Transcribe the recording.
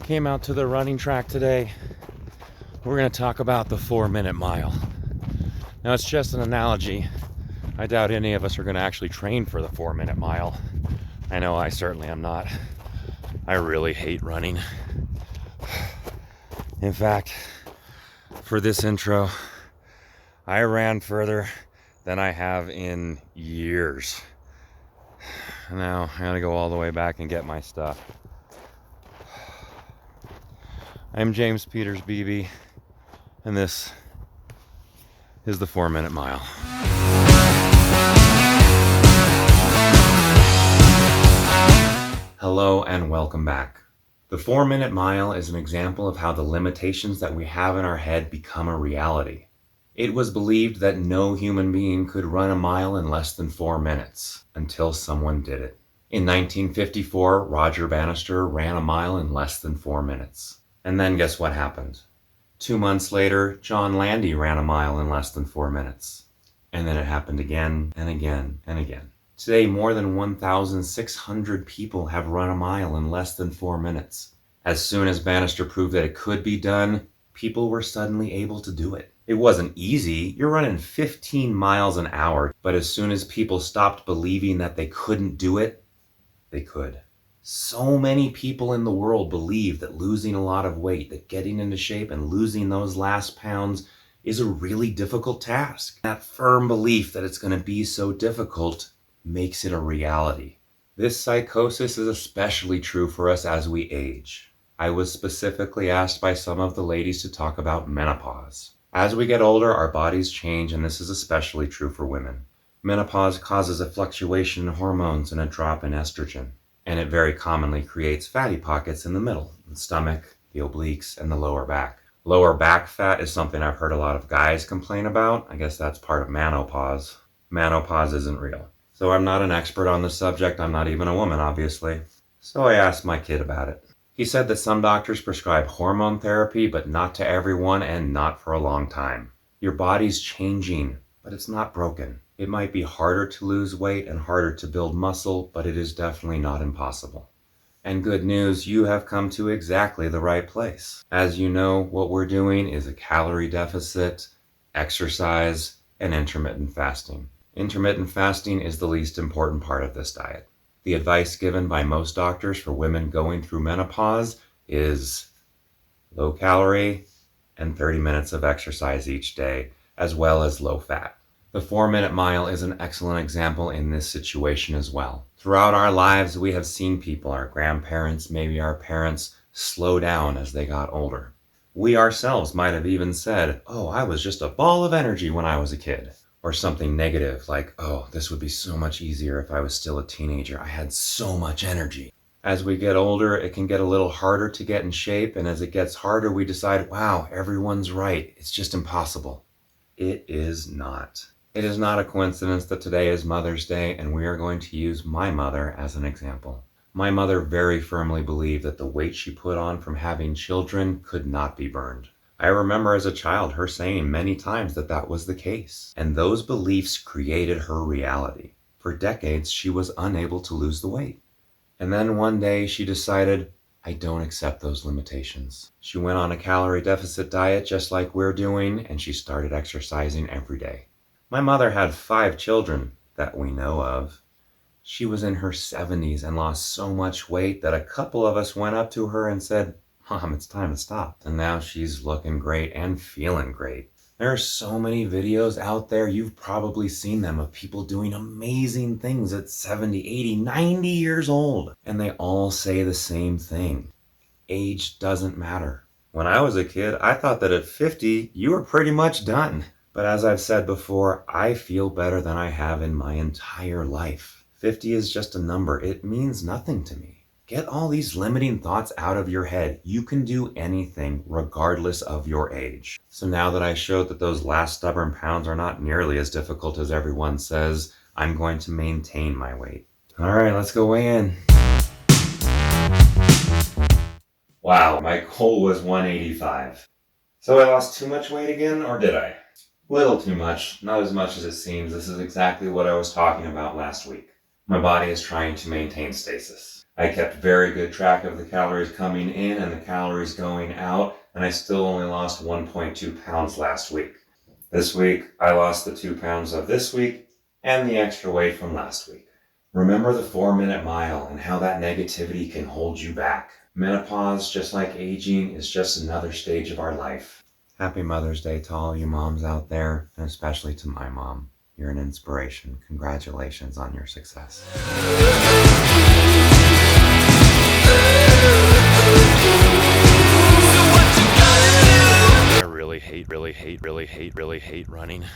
Came out to the running track today. We're going to talk about the 4-minute mile. Now, it's just an analogy. I doubt any of us are going to actually train for the 4-minute mile. I know I certainly am not. I really hate running. In fact, for this intro, I ran further than I have in years. Now I gotta go all the way back and get my stuff. I'm James Peters Beebe, and this is the 4-minute mile. Hello and welcome back. The 4-minute mile is an example of how the limitations that we have in our head become a reality. It was believed that no human being could run a mile in less than 4 minutes until someone did it. In 1954, Roger Bannister ran a mile in less than 4 minutes. And then guess what happened? 2 months later, John Landy ran a mile in less than 4 minutes. And then it happened again and again and again. Today, more than 1,600 people have run a mile in less than 4 minutes. As soon as Bannister proved that it could be done, people were suddenly able to do it. It wasn't easy. You're running 15 miles an hour, but as soon as people stopped believing that they couldn't do it, they could. So many people in the world believe that losing a lot of weight, that getting into shape and losing those last pounds is a really difficult task. That firm belief that it's going to be so difficult makes it a reality. This psychosis is especially true for us as we age. I was specifically asked by some of the ladies to talk about menopause. As we get older, our bodies change, and this is especially true for women. Menopause causes a fluctuation in hormones and a drop in estrogen, and it very commonly creates fatty pockets in the middle, the stomach, the obliques, and the lower back. Lower back fat is something I've heard a lot of guys complain about. I guess that's part of menopause. Menopause isn't real. So I'm not an expert on the subject. I'm not even a woman, obviously. So I asked my kid about it. He said that some doctors prescribe hormone therapy, but not to everyone and not for a long time. Your body's changing, but it's not broken. It might be harder to lose weight and harder to build muscle, but it is definitely not impossible. And good news, you have come to exactly the right place. As you know, what we're doing is a calorie deficit, exercise, and intermittent fasting. Intermittent fasting is the least important part of this diet. The advice given by most doctors for women going through menopause is low calorie and 30 minutes of exercise each day, as well as low fat. The 4-minute mile is an excellent example in this situation as well. Throughout our lives, we have seen people, our grandparents, maybe our parents, slow down as they got older. We ourselves might have even said, "Oh, I was just a ball of energy when I was a kid." Or something negative like, "Oh, this would be so much easier if I was still a teenager. I had so much energy." As we get older, it can get a little harder to get in shape, and as it gets harder, we decide, wow, everyone's right. It's just impossible. It is not. It is not a coincidence that today is Mother's Day, and we are going to use my mother as an example. My mother very firmly believed that the weight she put on from having children could not be burned. I remember as a child her saying many times that that was the case, and those beliefs created her reality. For decades, she was unable to lose the weight. And then one day she decided, I don't accept those limitations. She went on a calorie deficit diet just like we're doing, and she started exercising every day. My mother had 5 children that we know of. She was in her 70s and lost so much weight that a couple of us went up to her and said, "Mom, it's time to stop." And now she's looking great and feeling great. There are so many videos out there, you've probably seen them, of people doing amazing things at 70, 80, 90 years old. And they all say the same thing. Age doesn't matter. When I was a kid, I thought that at 50, you were pretty much done. But as I've said before, I feel better than I have in my entire life. 50 is just a number. It means nothing to me. Get all these limiting thoughts out of your head. You can do anything regardless of your age. So now that I showed that those last stubborn pounds are not nearly as difficult as everyone says, I'm going to maintain my weight. All right, let's go weigh in. Wow, my goal was 185. So I lost too much weight again, or did I? Little too much, not as much as it seems. This is exactly what I was talking about last week. My body is trying to maintain stasis. I kept very good track of the calories coming in and the calories going out, and I still only lost 1.2 pounds last week. This week, I lost the 2 pounds of this week and the extra weight from last week. Remember the 4-minute mile and how that negativity can hold you back. Menopause, just like aging, is just another stage of our life. Happy Mother's Day to all you moms out there, and especially to my mom. You're an inspiration. Congratulations on your success. I really hate running.